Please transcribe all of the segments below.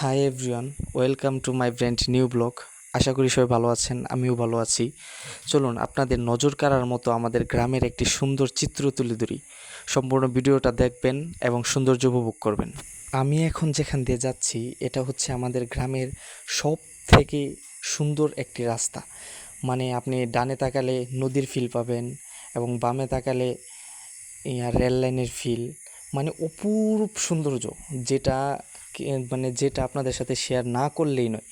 High everyone, welcome to my brand new blog. আশা করি সবাই ভালো আছেন, আমিও ভালো আছি। চলুন আপনাদের নজর কাড়ার মতো আমাদের গ্রামের একটি সুন্দর চিত্র তুলে ধরি। সম্পূর্ণ ভিডিওটা দেখবেন এবং সৌন্দর্য উপভোগ করবেন। আমি এখন যেখান দিয়ে যাচ্ছি এটা হচ্ছে আমাদের গ্রামের সব থেকে সুন্দর একটি রাস্তা। মানে আপনি ডানে তাকালে নদীর ফিল পাবেন এবং বামে তাকালে রেল লাইনের ফিল, মানে অপূরূপ সৌন্দর্য, যেটা যেটা আপনাদের সাথে শেয়ার না করলেই নয়।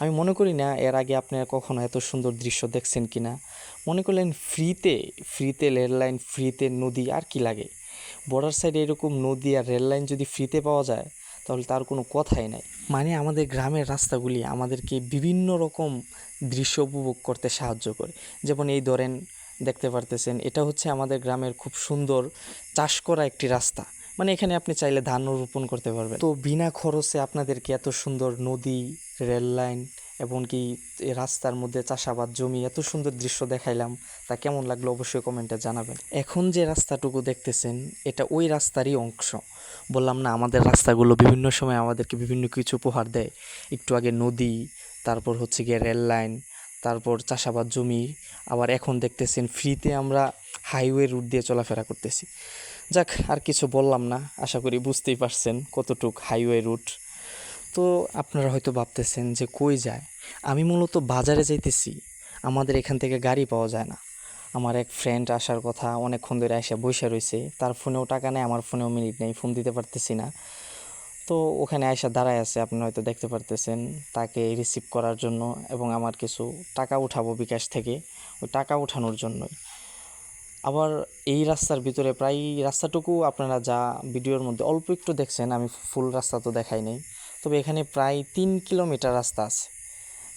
আমি মনে করি না এর আগে আপনারা কখনো এত সুন্দর দৃশ্য দেখছেন কি না। মনে করলেন ফ্রিতে ফ্রিতে রেল লাইন, ফ্রিতে নদী, আর কি লাগে। বর্ডার সাইডে এরকম নদী আর রেল লাইন যদি ফ্রিতে পাওয়া যায় তাহলে তার কোনো কথাই নাই। মানে আমাদের গ্রামের রাস্তাগুলি আমাদেরকে বিভিন্ন রকম দৃশ্য উপভোগ করতে সাহায্য করে। যেমন এই ধরেন, দেখতে পারতেছেন এটা হচ্ছে আমাদের গ্রামের খুব সুন্দর চাষ করা একটি রাস্তা। মানে এখানে আপনি চাইলে ধানও রোপণ করতে পারবেন। তো বিনা খরচে আপনাদেরকে এত সুন্দর নদী, রেল লাইন এবং কি রাস্তার মধ্যে চাষাবাদ জমি, এত সুন্দর দৃশ্য দেখাইলাম। তা কেমন লাগলো অবশ্যই কমেন্টে জানাবেন। এখন যে রাস্তাটুকু দেখতেছেন এটা ওই রাস্তারই অংশ। বললাম না, আমাদের রাস্তাগুলো বিভিন্ন সময় আমাদেরকে বিভিন্ন কিছু উপহার দেয়। একটু আগে নদী, তারপর হচ্ছে গিয়ে রেল লাইন, তারপর চাষাবাদ জমি, আবার এখন দেখতেছেন ফ্রিতে আমরা হাইওয়ে রুট দিয়ে চলাফেরা করতেছি। যাক, আর কিছু বললাম না, আশা করি বুঝতেই পারছেন কতটুক হাইওয়ে রুট। তো আপনারা হয়তো ভাবতেছেন যে কই যায়। আমি মূলত বাজারে যাইতেছি, আমাদের এখান থেকে গাড়ি পাওয়া যায় না। আমার এক ফ্রেন্ড আসার কথা, অনেকক্ষণ ধরে এসে বসে রয়েছে, তার ফোনেও টাকা নেই, আমার ফোনেও মিনিট নেই, ফোন দিতে পারতেছি না। তো ওখানে আয়সা দাঁড়ায় আছে, আপনারা হয়তো দেখতে পারতেছেন, তাকে রিসিভ করার জন্য এবং আমার কিছু টাকা উঠাবো বিকাশ থেকে, ওই টাকা উঠানোর জন্যই। আবার এই রাস্তার ভিতরে প্রায় রাস্তাটুকু আপনারা যা ভিডিওর মধ্যে অল্প একটু দেখছেন, আমি ফুল রাস্তা তো দেখাই নাই, তবে এখানে প্রায় 3 কিলোমিটার রাস্তা আছে।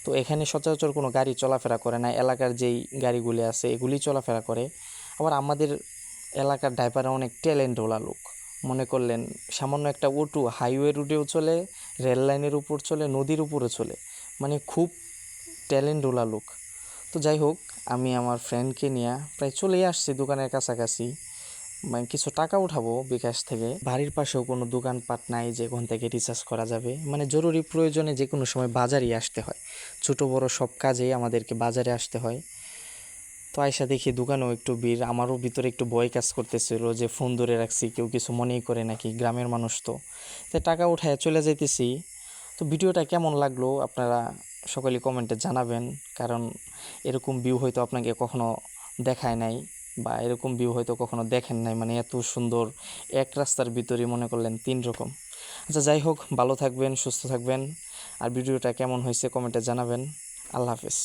তো এখানে সচরাচর কোনো গাড়ি চলাফেরা করে না, এলাকার যেই গাড়িগুলি আছে এগুলি চলাফেরা করে। আবার আমাদের এলাকার ড্রাইভাররা অনেক ট্যালেন্টওয়ালা লোক। মনে করলেন সামান্য একটা অটো হাইওয়ে রুটেও চলে, রেল লাইনের উপর চলে, নদীর উপরে চলে, মানে খুব ট্যালেন্টওয়ালা লোক। তো যাই হোক, আমি আমার ফ্রেন্ডকে নিয়ে প্রায় চলেই আসছি দোকানের কাছাকাছি। মানে কিছু টাকা উঠাবো বিকাশ থেকে। বাড়ির পাশেও কোনো দোকানপাট নাই যে ওখান থেকে রিচার্জ করা যাবে। মানে জরুরি প্রয়োজনে যে কোনো সময় বাজারেই আসতে হয়, ছোট বড় সব কাজেই আমাদেরকে বাজারে আসতে হয়। তো আয়সা দেখি দোকানেও একটু ভিড়, আমারও ভিতরে একটু ভয় কাজ করতেছিল যে ফোন ধরে রাখছি, কেউ কিছু মনেই করে নাকি, গ্রামের মানুষ তো। তাই টাকা উঠায় চলে যাইতেছি। তো ভিডিওটা কেমন লাগলো আপনারা সকলেই কমেন্টে জানাবেন, কারণ এরকম ভিউ হয়তো আপনাকে কখনো দেখায় নাই, বা এরকম ভিউ হয়তো কখনো দেখেন নাই। মানে এত সুন্দর এক রাস্তার ভিতরে মনে করলেন 3 রকম। আচ্ছা, যাই হোক, ভালো থাকবেন, সুস্থ থাকবেন, আর ভিডিওটা কেমন হয়েছে কমেন্টে জানাবেন। আল্লাহ হাফেজ।